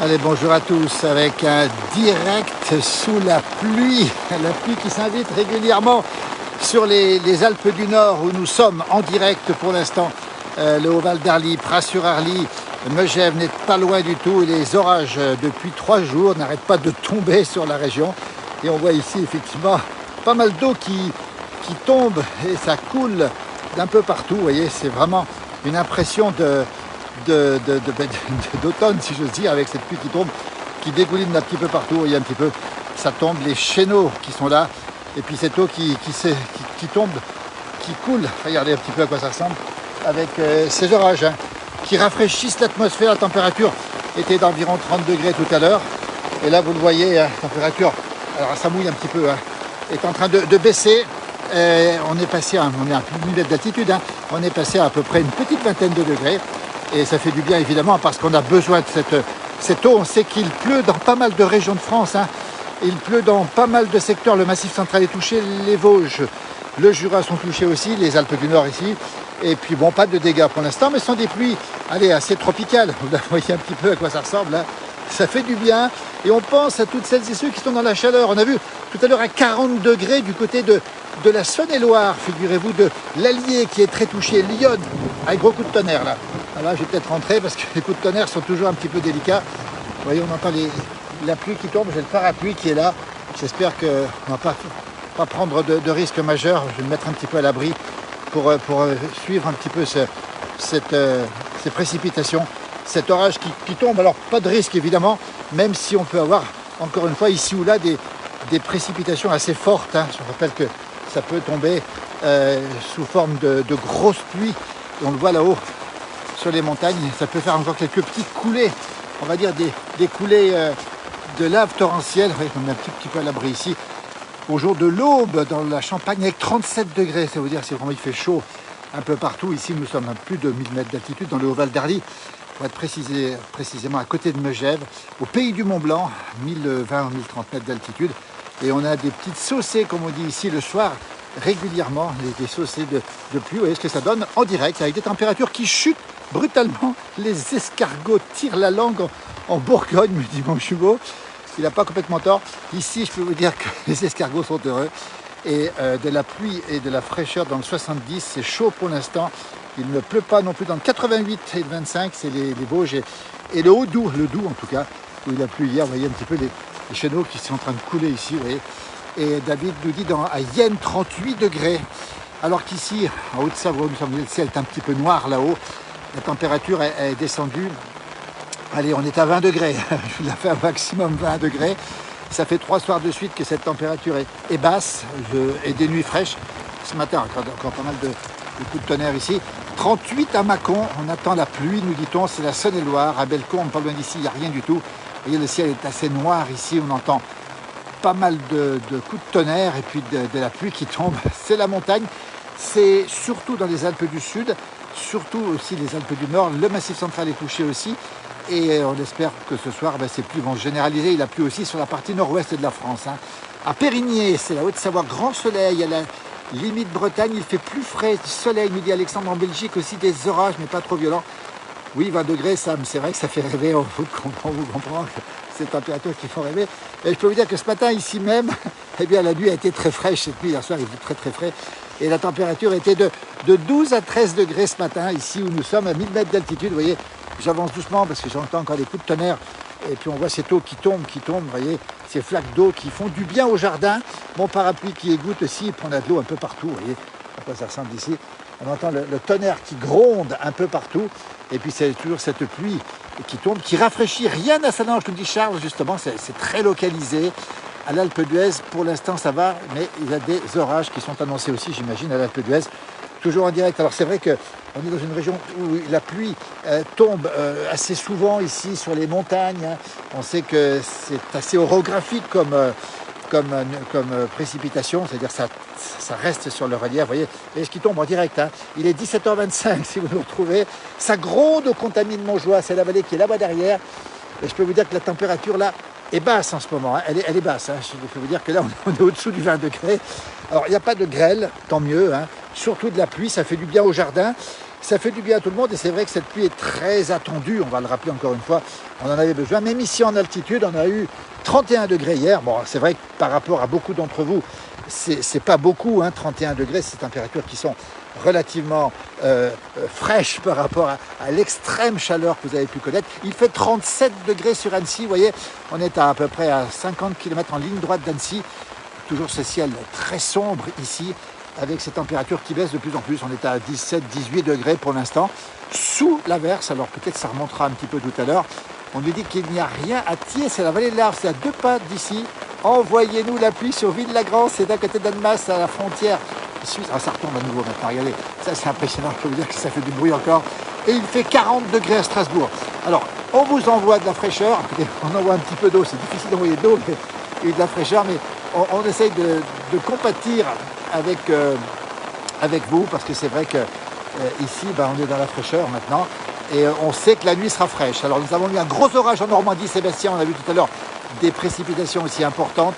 Allez, bonjour à tous, avec un direct sous la pluie qui s'invite régulièrement sur les Alpes du Nord où nous sommes en direct pour l'instant. Le Haut-Val d'Arly, Pras-sur-Arly, Megève n'est pas loin du tout et les orages depuis 3 jours n'arrêtent pas de tomber sur la région. Et on voit ici effectivement pas mal d'eau qui tombe et ça coule d'un peu partout. Vous voyez, c'est vraiment une impression d'automne, si j'ose dire, avec cette pluie qui tombe, qui dégouline un petit peu partout. Vous voyez un petit peu, ça tombe, les chéneaux qui sont là, et puis cette eau qui tombe, qui coule. Regardez un petit peu à quoi ça ressemble, avec ces orages qui rafraîchissent l'atmosphère. La température était d'environ 30 degrés tout à l'heure, et là vous le voyez, la température, alors ça mouille un petit peu, est en train de baisser. On est passé on est à plus de 1000 mètres d'altitude, on est passé à peu près une petite vingtaine de degrés. Et ça fait du bien évidemment parce qu'on a besoin de cette eau. On sait qu'il pleut dans pas mal de régions de France. Il pleut dans pas mal de secteurs. Le Massif central est touché, les Vosges, le Jura sont touchés aussi, les Alpes du Nord ici. Et puis bon, pas de dégâts pour l'instant, mais ce sont des pluies assez tropicales. Vous voyez un petit peu à quoi ça ressemble là. Ça fait du bien. Et on pense à toutes celles et ceux qui sont dans la chaleur. On a vu tout à l'heure à 40 degrés du côté de la Saône-et-Loire, figurez-vous, de l'Allier qui est très touché, Lyon, avec gros coups de tonnerre là. Là, je vais peut-être rentrer parce que les coups de tonnerre sont toujours un petit peu délicats. Vous voyez, on entend la pluie qui tombe, j'ai le parapluie qui est là. J'espère qu'on ne va pas prendre de risques majeurs. Je vais me mettre un petit peu à l'abri pour suivre un petit peu ces précipitations, cet orage qui tombe. Alors, pas de risque évidemment, même si on peut avoir, encore une fois, ici ou là, des précipitations assez fortes. Je rappelle que ça peut tomber sous forme de grosses pluies. Et on le voit là-haut sur les montagnes, ça peut faire encore quelques petites coulées, on va dire des coulées de lave torrentielle. Vous voyez, on est un petit peu à l'abri ici, au jour de l'aube dans la Champagne avec 37 degrés, ça veut dire que c'est vraiment, il fait chaud un peu partout. Ici nous sommes à plus de 1000 mètres d'altitude dans le Haut-Val d'Arly, pour être précisément à côté de Megève, au pays du Mont-Blanc, 1020 ou 1030 mètres d'altitude. Et on a des petites saucées, comme on dit ici, le soir, régulièrement, des saucées de pluie. Vous voyez ce que ça donne en direct, avec des températures qui chutent brutalement. Les escargots tirent la langue en Bourgogne, me dit mon jumeau. Il n'a pas complètement tort. Ici, je peux vous dire que les escargots sont heureux. Et de la pluie et de la fraîcheur dans le 70, c'est chaud pour l'instant. Il ne pleut pas non plus dans le 88 et le 25, c'est les Vosges et le Haut-Doubs, le Doubs en tout cas, où il a plu hier. Vous voyez un petit peu les chéneaux qui sont en train de couler ici, vous voyez. Et David nous dit à Yen 38 degrés, alors qu'ici, en Haute-Savoie, le ciel est un petit peu noir là-haut. La température est descendue. Allez, on est à 20 degrés. Je vous ai fait un maximum 20 degrés. Ça fait 3 soirs de suite que cette température est basse et des nuits fraîches. Ce matin, encore pas mal de coups de tonnerre ici. 38 à Mâcon, on attend la pluie, nous dit-on. C'est la Saône-et-Loire. À Bellecombe, pas loin d'ici, il n'y a rien du tout. Vous voyez, le ciel est assez noir ici. On entend pas mal de coups de tonnerre et puis de la pluie qui tombe. C'est la montagne. C'est surtout dans les Alpes du Sud, surtout aussi les Alpes du Nord. Le Massif central est touché aussi. Et on espère que ce soir, ces pluies vont se généraliser. Il a plu aussi sur la partie nord-ouest de la France. À Périgné, c'est la Haute-Savoie, grand soleil. À la limite Bretagne, il fait plus frais, soleil, nous dit Alexandre. En Belgique aussi des orages, mais pas trop violents. Oui, 20 degrés, Sam, c'est vrai que ça fait rêver. On vous comprend que ces températures qui font rêver. Et je peux vous dire que ce matin, ici même, eh bien, la nuit a été très fraîche. Cette nuit, hier soir, il était très très frais. Et la température était de 12 à 13 degrés ce matin, ici où nous sommes à 1000 mètres d'altitude. Vous voyez, j'avance doucement parce que j'entends encore des coups de tonnerre. Et puis on voit cette eau qui tombe, vous voyez, ces flaques d'eau qui font du bien au jardin. Mon parapluie qui égoutte aussi, et puis on a de l'eau un peu partout, vous voyez, à quoi ça ressemble ici. On entend le tonnerre qui gronde un peu partout. Et puis c'est toujours cette pluie qui tombe, qui rafraîchit. Rien à Salange, nous dit Charles, justement, c'est très localisé. À l'Alpe d'Huez, pour l'instant, ça va, mais il y a des orages qui sont annoncés aussi, j'imagine, à l'Alpe d'Huez. Toujours en direct. Alors c'est vrai qu'on est dans une région où la pluie tombe assez souvent ici sur les montagnes. On sait que c'est assez orographique comme précipitation, c'est-à-dire ça reste sur le relief. Vous voyez, et ce qui tombe en direct. Il est 17h25 si vous nous retrouvez. Ça gronde au Contamine Montjoie, c'est la vallée qui est là-bas derrière. Et je peux vous dire que la température là est basse en ce moment. Elle est basse. Je peux vous dire que là on est au-dessous du 20 degrés. Alors il n'y a pas de grêle, tant mieux. Surtout de la pluie, ça fait du bien au jardin. Ça fait du bien à tout le monde et c'est vrai que cette pluie est très attendue, on va le rappeler encore une fois, on en avait besoin. Même ici en altitude, on a eu 31 degrés hier. Bon, c'est vrai que par rapport à beaucoup d'entre vous, c'est pas beaucoup, hein, 31 degrés, c'est des températures qui sont relativement fraîches par rapport à l'extrême chaleur que vous avez pu connaître. Il fait 37 degrés sur Annecy, vous voyez, on est à peu près à 50 km en ligne droite d'Annecy. Toujours ce ciel très sombre ici, avec ces températures qui baissent de plus en plus. On est à 17-18 degrés pour l'instant, sous l'averse. Alors peut-être ça remontera un petit peu tout à l'heure. On nous dit qu'il n'y a rien à Thiers, c'est la vallée de l'Arve, c'est à 2 pas d'ici. Envoyez-nous la pluie sur Ville-la-Grande, c'est d'à côté d'Annemasse, à la frontière suisse. Ah, ça retombe à nouveau maintenant, regardez. Ça, c'est impressionnant, je peux vous dire que ça fait du bruit encore. Et il fait 40 degrés à Strasbourg. Alors, on vous envoie de la fraîcheur. On envoie un petit peu d'eau, c'est difficile d'envoyer de l'eau, et de la fraîcheur, mais on essaye de compatir avec vous, parce que c'est vrai que ici, on est dans la fraîcheur maintenant. Et on sait que la nuit sera fraîche. Alors nous avons eu un gros orage en Normandie, Sébastien, on a vu tout à l'heure des précipitations aussi importantes.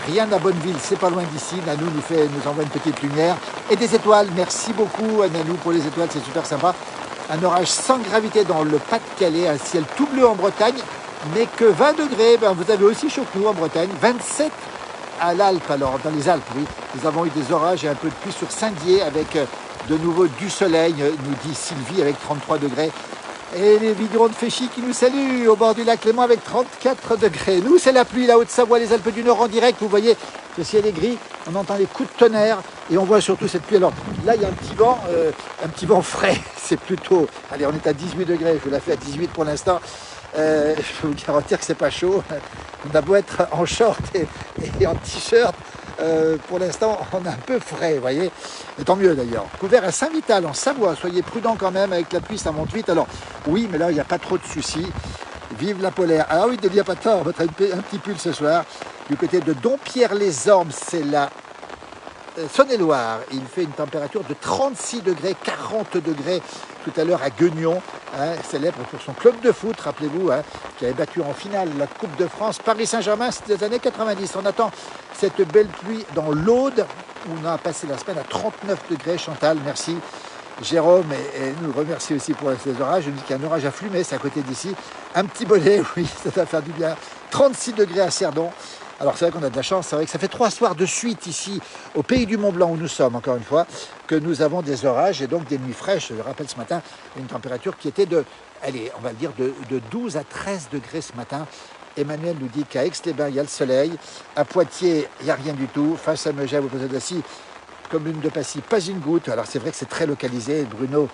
Rien à Bonneville, c'est pas loin d'ici. Nanou nous envoie une petite lumière. Et des étoiles, merci beaucoup à Nanou pour les étoiles, c'est super sympa. Un orage sans gravité dans le Pas-de-Calais, un ciel tout bleu en Bretagne, mais que 20 degrés, vous avez aussi chaud que nous en Bretagne, 27 à l'Alpe, alors dans les Alpes, oui. Nous avons eu des orages et un peu de pluie sur Saint-Dié avec de nouveau du soleil, nous dit Sylvie, avec 33 degrés. Et les vignerons de Féchy qui nous saluent au bord du lac Léman avec 34 degrés. Nous, c'est la pluie, la Haute-Savoie, les Alpes du Nord en direct. Vous voyez, le ciel est gris, on entend les coups de tonnerre et on voit surtout cette pluie. Alors là, il y a un petit vent frais. C'est plutôt... Allez, on est à 18 degrés, je vous la fais à 18 pour l'instant. Je peux vous garantir que c'est pas chaud. On a beau être en short et en t-shirt. Pour l'instant, on est un peu frais, vous voyez. Et tant mieux d'ailleurs. Couvert à Saint-Vital, en Savoie. Soyez prudents quand même, avec la pluie, ça monte vite. Alors, oui, mais là, il n'y a pas trop de soucis. Vive la polaire. Ah oui, il n'y a pas de tort, on va mettre un petit pull ce soir. Du côté de Dompierre-les-Ormes, c'est la Saône-et-Loire. Il fait une température de 36 degrés, 40 degrés tout à l'heure à Guignon, hein, célèbre pour son club de foot, rappelez-vous, hein, qui avait battu en finale la Coupe de France. Paris Saint-Germain, c'était des années 90. On attend cette belle pluie dans l'Aude, où on a passé la semaine à 39 degrés. Chantal, merci. Jérôme et nous remercie aussi pour ces orages. Je dis qu'il y a un orage à Flumet, c'est à côté d'ici. Un petit bonnet, oui, ça va faire du bien. 36 degrés à Cerdon. Alors c'est vrai qu'on a de la chance, c'est vrai que ça fait 3 soirs de suite ici, au pays du Mont Blanc où nous sommes, encore une fois, que nous avons des orages et donc des nuits fraîches. Je rappelle ce matin, une température qui était de, allez, on va le dire, de 12 à 13 degrés ce matin. Emmanuel nous dit qu'à Aix-les-Bains, il y a le soleil. À Poitiers, il n'y a rien du tout. Face à Megève, au Poset d'Assy, commune de Passy, pas une goutte. Alors c'est vrai que c'est très localisé. Bruno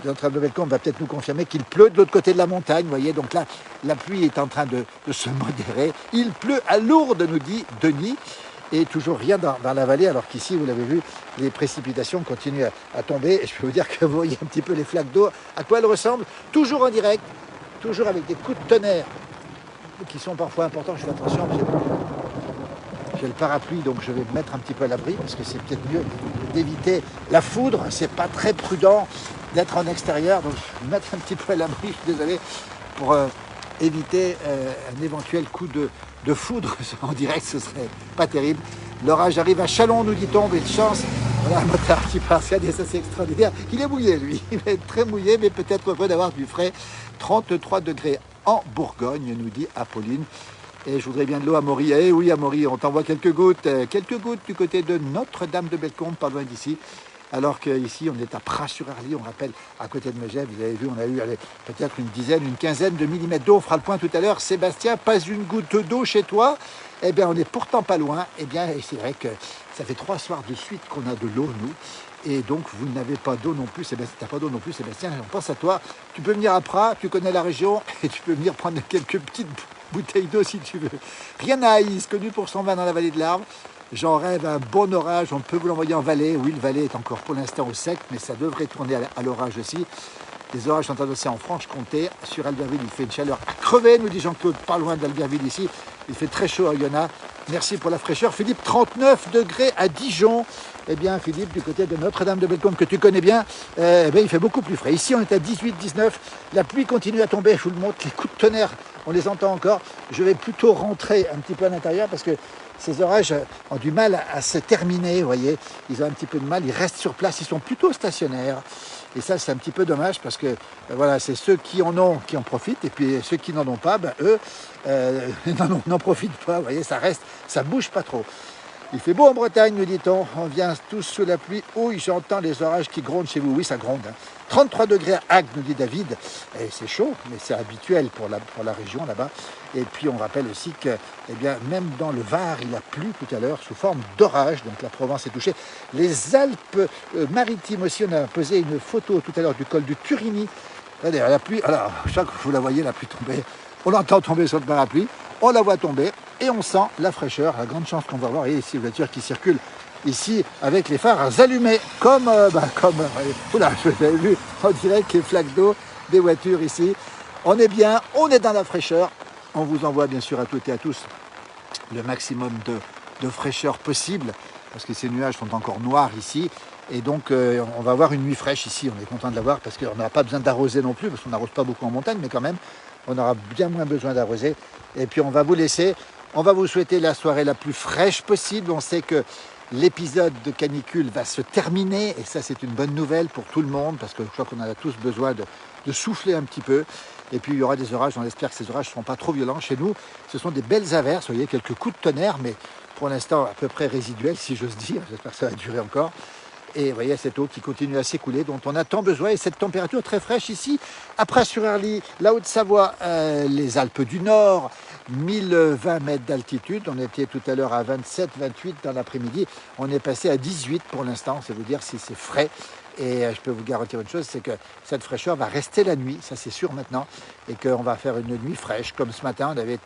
de Notre-Dame-de-Bellecombe va peut-être nous confirmer qu'il pleut de l'autre côté de la montagne. Vous voyez, donc là, la pluie est en train de se modérer. Il pleut à Lourdes, nous dit Denis. Et toujours rien dans la vallée, alors qu'ici, vous l'avez vu, les précipitations continuent à tomber. Et je peux vous dire que vous voyez un petit peu les flaques d'eau. À quoi elles ressemblent? Toujours en direct, toujours avec des coups de tonnerre qui sont parfois importants. Je fais attention, j'ai le parapluie, donc je vais me mettre un petit peu à l'abri parce que c'est peut-être mieux d'éviter la foudre. C'est pas très prudent d'être en extérieur, donc je vais me mettre un petit peu à l'abri, je suis désolé, pour éviter un éventuel coup de foudre en direct, ce serait pas terrible. L'orage arrive à Chalon, nous dit-on, mais de chance. Voilà un motard qui passe, regardez, ça c'est extraordinaire. Il est mouillé, lui, il va être très mouillé, mais peut-être heureux d'avoir du frais. 33 degrés en Bourgogne, nous dit Apolline. Et je voudrais bien de l'eau à Maury. Eh oui, à Maury, on t'envoie quelques gouttes du côté de Notre-Dame-de-Bellecombe, pas loin d'ici. Alors qu'ici, on est à Pras-sur-Arly, on rappelle, à côté de Megève. Vous avez vu, on a eu peut-être une dizaine, une quinzaine de millimètres d'eau. On fera le point tout à l'heure. Sébastien, pas une goutte d'eau chez toi? Eh bien, on n'est pourtant pas loin. Eh bien, c'est vrai que ça fait 3 soirs de suite qu'on a de l'eau, nous. Et donc, vous n'avez pas d'eau non plus, Sébastien. Tu n'as pas d'eau non plus, Sébastien. On pense à toi. Tu peux venir à Pras, tu connais la région, et tu peux venir prendre quelques petites bouteilles d'eau si tu veux. Rien à Haïs, connu pour son vin dans la vallée de l'Arve. J'en rêve un bon orage, on peut vous l'envoyer en Valais. Oui, le Valais est encore pour l'instant au sec, mais ça devrait tourner à l'orage aussi. Les orages sont annoncés en Franche-Comté. Sur Albertville, il fait une chaleur à crever, nous dit Jean-Claude, pas loin d'Albertville ici. Il fait très chaud à Yonah. Merci pour la fraîcheur. Philippe, 39 degrés à Dijon. Eh bien, Philippe, du côté de Notre-Dame-de-Bellecombe, que tu connais bien, il fait beaucoup plus frais. Ici, on est à 18-19. La pluie continue à tomber, je vous le montre. Les coups de tonnerre, on les entend encore. Je vais plutôt rentrer un petit peu à l'intérieur parce que ces orages ont du mal à se terminer, vous voyez. Ils ont un petit peu de mal, ils restent sur place, ils sont plutôt stationnaires. Et ça, c'est un petit peu dommage parce que voilà, c'est ceux qui en ont qui en profitent, et puis ceux qui n'en ont pas, ben, eux, n'en profitent pas. Vous voyez, ça reste, ça bouge pas trop. Il fait beau en Bretagne, nous dit-on. On vient tous sous la pluie. Oui, j'entends les orages qui grondent chez vous. Oui, ça gronde. 33 degrés à Agde, nous dit David. Et c'est chaud, mais c'est habituel pour la région là-bas. Et puis on rappelle aussi que, eh bien, même dans le Var, il a plu tout à l'heure sous forme d'orage. Donc la Provence est touchée. Les Alpes-Maritimes aussi, on a posé une photo tout à l'heure du col du Turini. Regardez, la pluie, alors, chaque fois que vous la voyez, la pluie tomber. On l'entend tomber sur le parapluie, on la voit tomber et on sent la fraîcheur, la grande chance qu'on va avoir. Et ici, une voiture qui circule ici avec les phares allumés, comme oula, je l'avais vu, on dirait que les flaques d'eau des voitures ici. On est bien, on est dans la fraîcheur. On vous envoie bien sûr à toutes et à tous le maximum de fraîcheur possible, parce que ces nuages sont encore noirs ici. Et donc, on va avoir une nuit fraîche ici. On est content de l'avoir parce qu'on n'aura pas besoin d'arroser non plus, parce qu'on n'arrose pas beaucoup en montagne, mais quand même, on aura bien moins besoin d'arroser. Et puis, on va vous laisser. On va vous souhaiter la soirée la plus fraîche possible. On sait que l'épisode de canicule va se terminer. Et ça, c'est une bonne nouvelle pour tout le monde, parce que je crois qu'on a tous besoin de souffler un petit peu. Et puis, il y aura des orages. On espère que ces orages ne seront pas trop violents. Chez nous, ce sont des belles averses. Vous voyez, quelques coups de tonnerre, mais pour l'instant, à peu près résiduels, si j'ose dire. J'espère que ça va durer encore. Et vous voyez cette eau qui continue à s'écouler, dont on a tant besoin. Et cette température très fraîche ici, à Pras-sur-Arly, la Haute-Savoie, les Alpes du Nord, 1020 mètres d'altitude. On était tout à l'heure à 27, 28 dans l'après-midi. On est passé à 18 pour l'instant. C'est vous dire si c'est frais. Et je peux vous garantir une chose, c'est que cette fraîcheur va rester la nuit, ça c'est sûr maintenant. Et qu'on va faire une nuit fraîche. Comme ce matin, on avait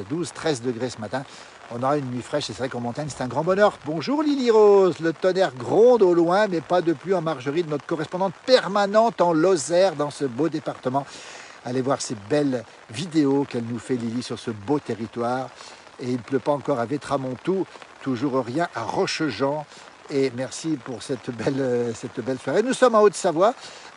12, 13 degrés ce matin. On aura une nuit fraîche et c'est vrai qu'en montagne, c'est un grand bonheur. Bonjour Lily Rose, le tonnerre gronde au loin, mais pas de pluie en Marjorie, de notre correspondante permanente en Lozère, dans ce beau département. Allez voir ces belles vidéos qu'elle nous fait, Lily, sur ce beau territoire. Et il ne pleut pas encore à Vétramontou, toujours rien à Rochejean. Et merci pour cette belle soirée. Nous sommes en Haute-Savoie,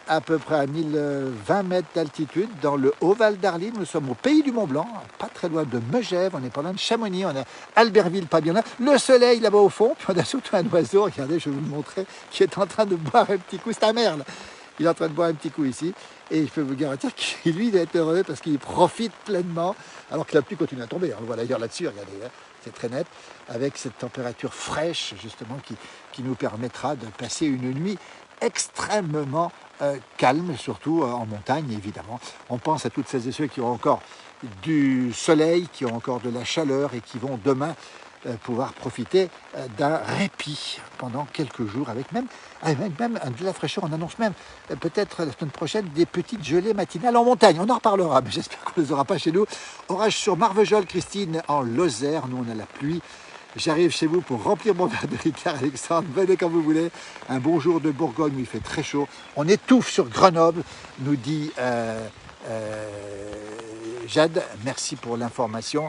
à peu près à 1020 mètres d'altitude, dans le Haut-Val d'Arly. Nous sommes au pays du Mont-Blanc, pas très loin de Megève, on est pas loin de Chamonix, on a Albertville, pas bien là. Le soleil là-bas au fond, puis on a surtout un oiseau, regardez, je vais vous le montrer, qui est en train de boire un petit coup. C'est un merle, il est en train de boire un petit coup ici. Et je peux vous garantir qu'il, lui, il doit être heureux parce qu'il profite pleinement, alors que la pluie continue à tomber. On le voit d'ailleurs là-dessus, regardez, hein, c'est très net, avec cette température fraîche, justement, qui nous permettra de passer une nuit extrêmement calme, surtout en montagne, évidemment. On pense à toutes celles et ceux qui ont encore du soleil, qui ont encore de la chaleur et qui vont demain pouvoir profiter d'un répit pendant quelques jours, avec même de la fraîcheur. On annonce même peut-être la semaine prochaine des petites gelées matinales en montagne. On en reparlera, mais j'espère qu'on ne les aura pas chez nous. Orage sur Marvejols, Christine, en Lozère. Nous, on a la pluie. J'arrive chez vous pour remplir mon verre de Ricard, Alexandre. Venez quand vous voulez. Un bon jour de Bourgogne où il fait très chaud. On étouffe sur Grenoble, nous dit Jade. Merci pour l'information.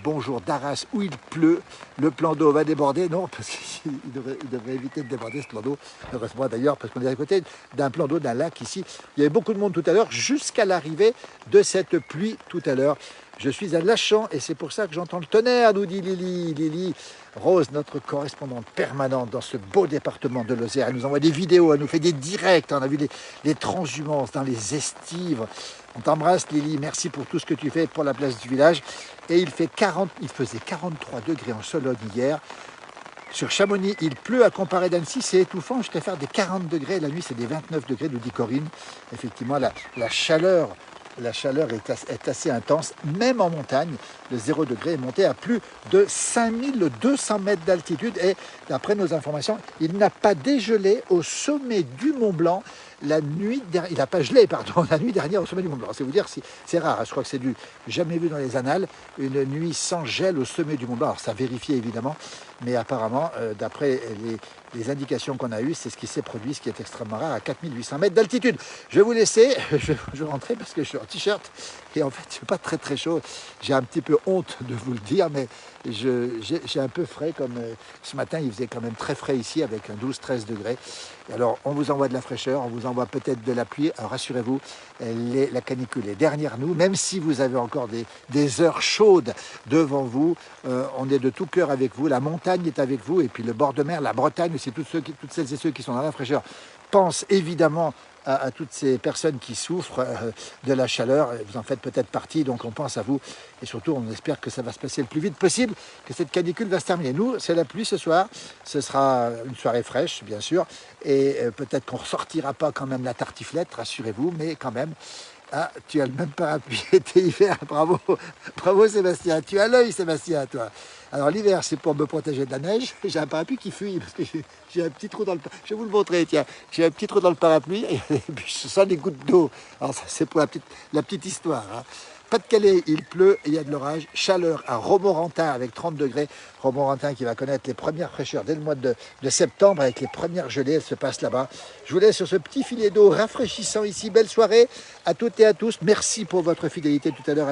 Bonjour d'Arras où il pleut. Le plan d'eau va déborder. Non, parce qu'il devrait éviter de déborder ce plan d'eau. Heureusement d'ailleurs, parce qu'on est à côté d'un plan d'eau, d'un lac ici. Il y avait beaucoup de monde tout à l'heure, jusqu'à l'arrivée de cette pluie tout à l'heure. Je suis à Lachan et c'est pour ça que j'entends le tonnerre, nous dit Lily. Lily Rose, notre correspondante permanente dans ce beau département de Lozère. Elle nous envoie des vidéos, elle nous fait des directs. On a vu les transhumances dans les estives. On t'embrasse Lily, merci pour tout ce que tu fais pour la place du village. Et il faisait 43 degrés en Sologne hier. Sur Chamonix, il pleut à comparer d'Annecy, c'est étouffant jusqu'à faire des 40 degrés. La nuit, c'est des 29 degrés, nous dit Corinne. Effectivement, la chaleur est assez intense, même en montagne. Le 0 degré est monté à plus de 5200 mètres d'altitude et d'après nos informations, il n'a pas dégelé au sommet du Mont Blanc la nuit dernière. Il n'a pas gelé, pardon, la nuit dernière au sommet du Mont Blanc. C'est vous dire, c'est rare, je crois que c'est du jamais vu dans les annales, une nuit sans gel au sommet du Mont Blanc. Alors ça vérifie évidemment, mais apparemment, d'après les indications qu'on a eues, c'est ce qui s'est produit, ce qui est extrêmement rare, à 4800 mètres d'altitude. Je vais vous laisser, je vais rentrer parce que je suis en t-shirt et en fait, je suis pas très très chaud. J'ai un petit peu honte de vous le dire, mais j'ai un peu frais, comme ce matin, il faisait quand même très frais ici avec un 12-13 degrés. Et alors, on vous envoie de la fraîcheur, on vous envoie peut-être de la pluie. Alors, rassurez-vous, la canicule est derrière nous, même si vous avez encore des heures chaudes devant vous. On est de tout cœur avec vous, la montagne est avec vous, et puis le bord de mer, la Bretagne, c'est toutes celles et ceux qui sont dans la fraîcheur pensent évidemment à toutes ces personnes qui souffrent de la chaleur. Vous en faites peut-être partie, donc on pense à vous. Et surtout, on espère que ça va se passer le plus vite possible, que cette canicule va se terminer. Nous, c'est la pluie ce soir. Ce sera une soirée fraîche, bien sûr. Et peut-être qu'on ne ressortira pas quand même la tartiflette, rassurez-vous, mais quand même. Ah, tu as le même parapluie été hiver, bravo, bravo Sébastien, tu as l'œil Sébastien, toi. Alors l'hiver, c'est pour me protéger de la neige, j'ai un parapluie qui fuit, parce que j'ai un petit trou dans le parapluie, je vais vous le montrer, tiens, j'ai un petit trou dans le parapluie, et puis je sens des gouttes d'eau, alors ça c'est pour la petite histoire, hein. Pas-de-Calais, il pleut et il y a de l'orage. Chaleur à Romorantin avec 30 degrés. Romorantin qui va connaître les premières fraîcheurs dès le mois de septembre avec les premières gelées. Elles se passent là-bas. Je vous laisse sur ce petit filet d'eau rafraîchissant ici. Belle soirée à toutes et à tous. Merci pour votre fidélité tout à l'heure.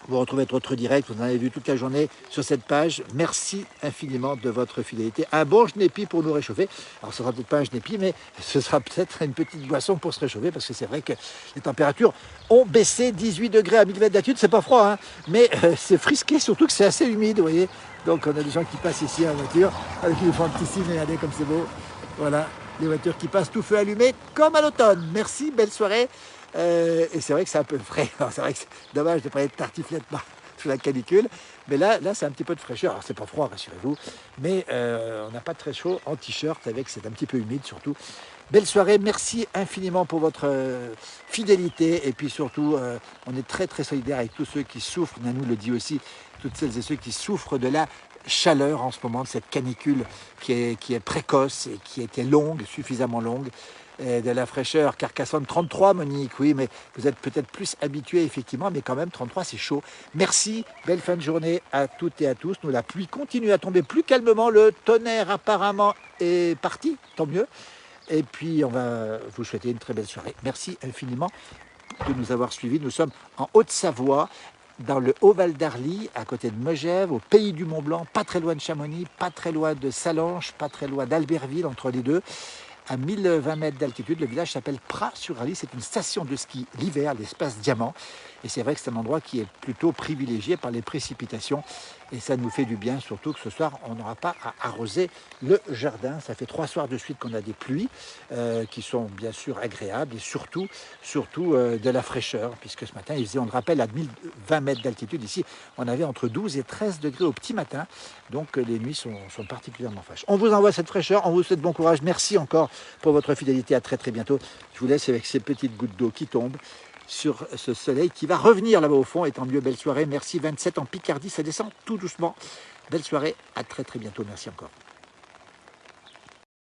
Vous retrouvez votre direct, vous en avez vu toute la journée sur cette page. Merci infiniment de votre fidélité. Un bon genépi pour nous réchauffer. Alors, ce sera peut-être pas un genépi, mais ce sera peut-être une petite boisson pour se réchauffer, parce que c'est vrai que les températures ont baissé 18 degrés à 1000 mètres d'altitude. C'est pas froid, hein, mais c'est frisqué, surtout que c'est assez humide, vous voyez. Donc, on a des gens qui passent ici en voiture, avec qui nous font un petit signe, regardez comme c'est beau. Voilà, les voitures qui passent tout feu allumé, comme à l'automne. Merci, belle soirée. Et c'est vrai que c'est un peu frais. C'est vrai que c'est dommage de ne pas être tartiflette sous la canicule. Mais là c'est un petit peu de fraîcheur. Alors c'est pas froid, rassurez-vous. Mais on n'a pas très chaud en t-shirt avec, c'est un petit peu humide surtout. Belle soirée, merci infiniment pour votre fidélité. Et puis surtout, on est très très solidaires avec tous ceux qui souffrent. Nanou le dit aussi, toutes celles et ceux qui souffrent de la chaleur en ce moment, de cette canicule qui est précoce et qui était longue, suffisamment longue. De la fraîcheur. Carcassonne 33, Monique, oui, mais vous êtes peut-être plus habitués effectivement, mais quand même 33 c'est chaud. Merci, belle fin de journée à toutes et à tous. Nous, la pluie continue à tomber plus calmement, le tonnerre apparemment est parti, tant mieux. Et puis on va vous souhaiter une très belle soirée. Merci infiniment de nous avoir suivis. Nous sommes en Haute-Savoie, dans le Haut-Val d'Arly, à côté de Megève, au pays du Mont-Blanc, pas très loin de Chamonix, pas très loin de Sallanches, pas très loin d'Albertville, entre les deux. À 1020 mètres d'altitude, le village s'appelle Pras-sur-Arly. C'est une station de ski l'hiver, l'espace Diamant. Et c'est vrai que c'est un endroit qui est plutôt privilégié par les précipitations. Et ça nous fait du bien, surtout que ce soir, on n'aura pas à arroser le jardin. Ça fait 3 soirs de suite qu'on a des pluies qui sont bien sûr agréables et surtout de la fraîcheur. Puisque ce matin, il faisait, on le rappelle, à 1020 mètres d'altitude. Ici, on avait entre 12 et 13 degrés au petit matin. Donc les nuits sont particulièrement fraîches. On vous envoie cette fraîcheur, on vous souhaite bon courage. Merci encore pour votre fidélité. À très très bientôt. Je vous laisse avec ces petites gouttes d'eau qui tombent sur ce soleil qui va revenir là-bas au fond. Et tant mieux, belle soirée. Merci. 27 en Picardie, ça descend tout doucement. Belle soirée, à très très bientôt. Merci encore.